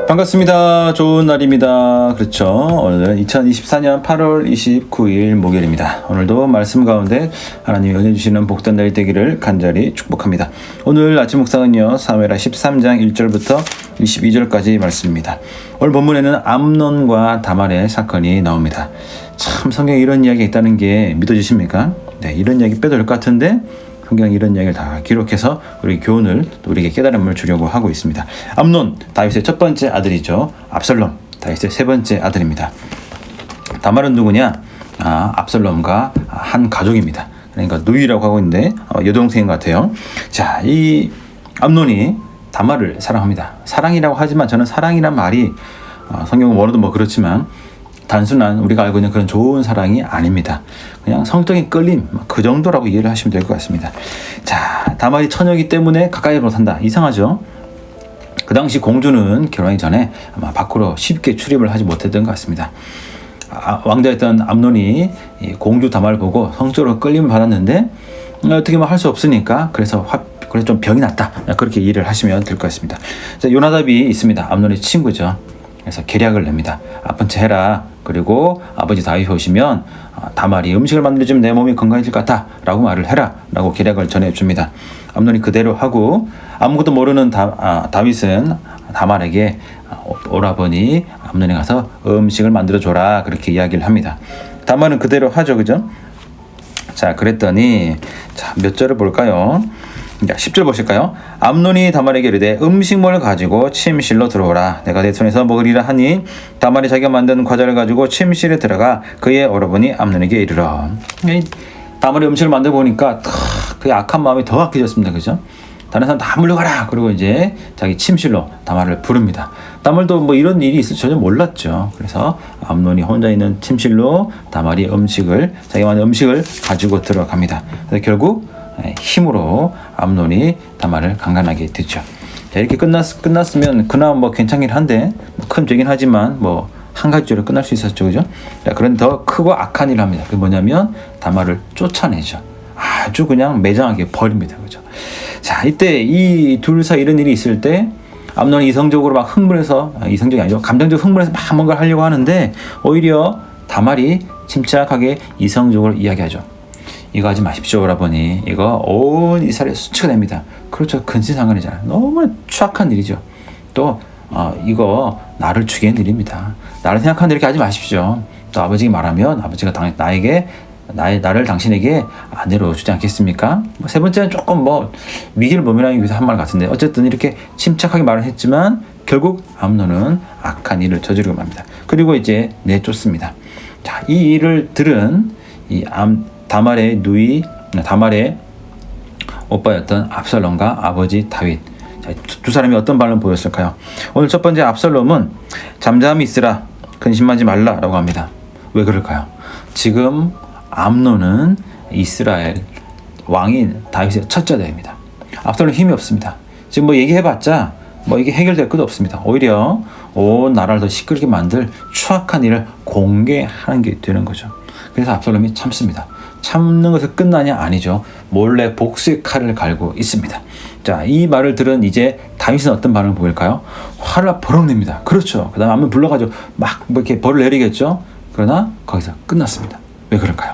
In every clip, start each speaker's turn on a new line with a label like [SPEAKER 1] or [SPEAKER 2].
[SPEAKER 1] 반갑습니다. 좋은 날입니다. 그렇죠. 오늘은 2024년 8월 29일 목요일입니다. 오늘도 말씀 가운데 하나님이 은혜 주시는 복된 날 되기를 간절히 축복합니다. 오늘 아침 묵상은요, 사무엘하 13장 1절부터 22절까지 말씀입니다. 오늘 본문에는 암논과 다말의 사건이 나옵니다. 참 성경에 이런 이야기가 있다는 게 믿어지십니까? 네, 이런 이야기 빼도 될 것 같은데 성경이 이런 이야기를 다 기록해서 우리 교훈을 또 우리에게 깨달음을 주려고 하고 있습니다. 암논, 다윗의 첫 번째 아들이죠. 압살롬, 다윗의 세 번째 아들입니다. 다말은 누구냐? 압살롬과 한 가족입니다. 그러니까 누이라고 하고 있는데 여동생인 것 같아요. 자, 이 암논이 다말을 사랑합니다. 사랑이라고 하지만 저는 사랑이란 말이 성경은 원어도 뭐 그렇지만 단순한 우리가 알고 있는 그런 좋은 사랑이 아닙니다. 그냥 성적인 끌림, 그 정도라고 이해를 하시면 될 것 같습니다. 자, 다말이 처녀이기 때문에 가까이 못한다. 이상하죠? 그 당시 공주는 결혼하기 전에 아마 밖으로 쉽게 출입을 하지 못했던 것 같습니다. 왕자였던 암논이 공주 다말을 보고 성적으로 끌림을 받았는데 어떻게 할 수 없으니까 그래서 좀 병이 났다. 그렇게 이해를 하시면 될 것 같습니다. 자, 요나답이 있습니다. 암논의 친구죠. 그래서 계략을 냅니다. 아픈 채 해라. 그리고 아버지 다윗이 오시면 다말이 음식을 만들어주면 내 몸이 건강해질 것 같다 라고 말을 해라 라고 계략을 전해줍니다. 암논이 그대로 하고 아무것도 모르는 다윗은 다말에게 오라버니 암논이 가서 음식을 만들어줘라 그렇게 이야기를 합니다. 다말은 그대로 하죠. 그죠? 자, 그랬더니 몇 절을 볼까요? 10절 보실까요? 암논이 다말에게 이르되 음식물을 가지고 침실로 들어오라. 내가 내 손에서 먹으리라 하니 다말이 자기가 만든 과자를 가지고 침실에 들어가 그의 오라버니 암논에게 이르러. 다말이 음식을 만들어 보니까 그의 악한 마음이 더 악해졌습니다. 그죠? 다른 사람 다 물러가라. 그리고 이제 자기 침실로 다말을 부릅니다. 다말도 뭐 이런 일이 있을 전혀 몰랐죠. 그래서 암논이 혼자 있는 침실로 다말이 자기가 만든 음식을 가지고 들어갑니다. 그래서 결국 힘으로 암논이 다말을 강간하게 됐죠. 자, 이렇게 끝났으면 그나마 뭐 괜찮긴 한데 큰 죄긴 하지만 뭐 한 가지 죄로 끝날 수 있었죠. 그죠? 자, 그런 더 크고 악한 일을 합니다. 그게 뭐냐면 다말을 쫓아내죠. 아주 그냥 매장하게 버립니다. 그죠? 자, 이때 이 둘 사이 이런 일이 있을 때 암논이 이성적으로 막 흥분해서, 이성적이 아니죠. 감정적으로 흥분해서 막 뭔가를 하려고 하는데 오히려 다말이 침착하게 이성적으로 이야기하죠. 이거 하지 마십시오, 오라버니. 이거 온 이스라엘에 수치가 됩니다. 그렇죠. 근신상간이잖아요. 너무 추악한 일이죠. 또 이거 나를 죽이는 일입니다. 나를 생각하는데 이렇게 하지 마십시오. 또 아버지가 말하면 아버지가 나를 당신에게 아내로 주지 않겠습니까? 세 번째는 조금 위기를 모면하기 위해서 한 말 같은데 어쨌든 이렇게 침착하게 말을 했지만 결국 암논은 악한 일을 저지르고 맙니다. 그리고 이제 내쫓습니다. 자, 이 일을 들은 다말의 오빠였던 압살롬과 아버지 다윗. 자, 두 사람이 어떤 반응을 보였을까요? 오늘 첫 번째 압살롬은 잠잠히 있으라, 근심하지 말라라고 합니다. 왜 그럴까요? 지금 암논은 이스라엘 왕인 다윗의 첫째 아들입니다. 압살롬은 힘이 없습니다. 지금 얘기해봤자 이게 해결될 것도 없습니다. 오히려 온 나라를 더 시끄럽게 만들 추악한 일을 공개하는 게 되는 거죠. 그래서 압살롬이 참습니다. 참는 것에 끝나냐? 아니죠. 몰래 복수의 칼을 갈고 있습니다. 자, 이 말을 들은 이제 다윗은 어떤 반응을 보일까요? 화를 버럭 냅니다. 그렇죠. 그 다음에 암논 불러가지고 이렇게 벌을 내리겠죠. 그러나 거기서 끝났습니다. 왜 그럴까요?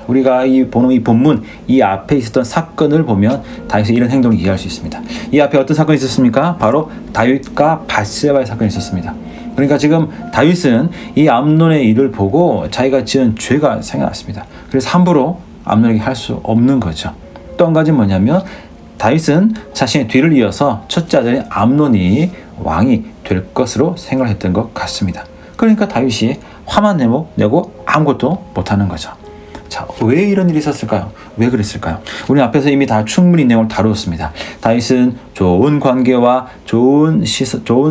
[SPEAKER 1] 우리가 보는 이 본문, 이 앞에 있었던 사건을 보면 다윗의 이런 행동을 이해할 수 있습니다. 이 앞에 어떤 사건이 있었습니까? 바로 다윗과 밧세바의 사건이 있었습니다. 그러니까 지금 다윗은 이 암논의 일을 보고 자기가 지은 죄가 생각났습니다. 그래서 함부로 암논에게 할 수 없는 거죠. 또 한 가지는 뭐냐면 다윗은 자신의 뒤를 이어서 첫째 아들인 암논이 왕이 될 것으로 생각했던 것 같습니다. 그러니까 다윗이 화만 내고 아무것도 못하는 거죠. 자, 왜 이런 일이 있었을까요? 왜 그랬을까요? 우리 앞에서 이미 다 충분히 내용을 다루었습니다. 다윗은 좋은 관계와 좋은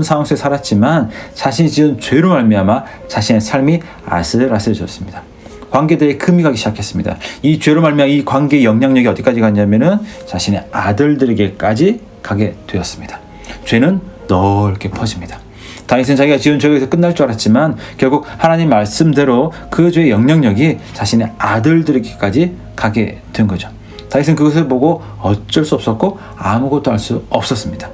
[SPEAKER 1] 상황 속에 살았지만 자신이 지은 죄로 말미암아 자신의 삶이 아슬아슬해졌습니다. 관계들이 금이 가기 시작했습니다. 이 죄로 말미암아 이 관계의 영향력이 어디까지 갔냐면은 자신의 아들들에게까지 가게 되었습니다. 죄는 넓게 퍼집니다. 다윗은 자기가 지은 죄에서 끝날 줄 알았지만 결국 하나님 말씀대로 그 죄의 영향력이 자신의 아들들에게까지 가게 된 거죠. 다윗은 그것을 보고 어쩔 수 없었고 아무것도 할 수 없었습니다.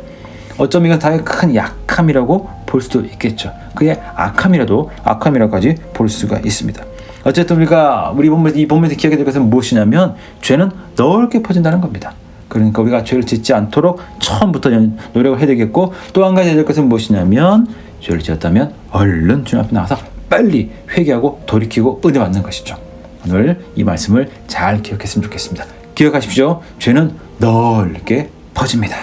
[SPEAKER 1] 어쩌면 이건 다의 큰 약함이라고 볼 수도 있겠죠. 그의 악함이라고까지 볼 수가 있습니다. 어쨌든 우리가 이 본문에서 기억해야 될 것은 무엇이냐면 죄는 넓게 퍼진다는 겁니다. 그러니까 우리가 죄를 짓지 않도록 처음부터 노력을 해야 되겠고, 또 한 가지 해야 될 것은 무엇이냐면 죄를 지었다면 얼른 주님 앞에 나가서 빨리 회개하고 돌이키고 은혜 받는 것이죠. 오늘 이 말씀을 잘 기억했으면 좋겠습니다. 기억하십시오. 죄는 넓게 퍼집니다.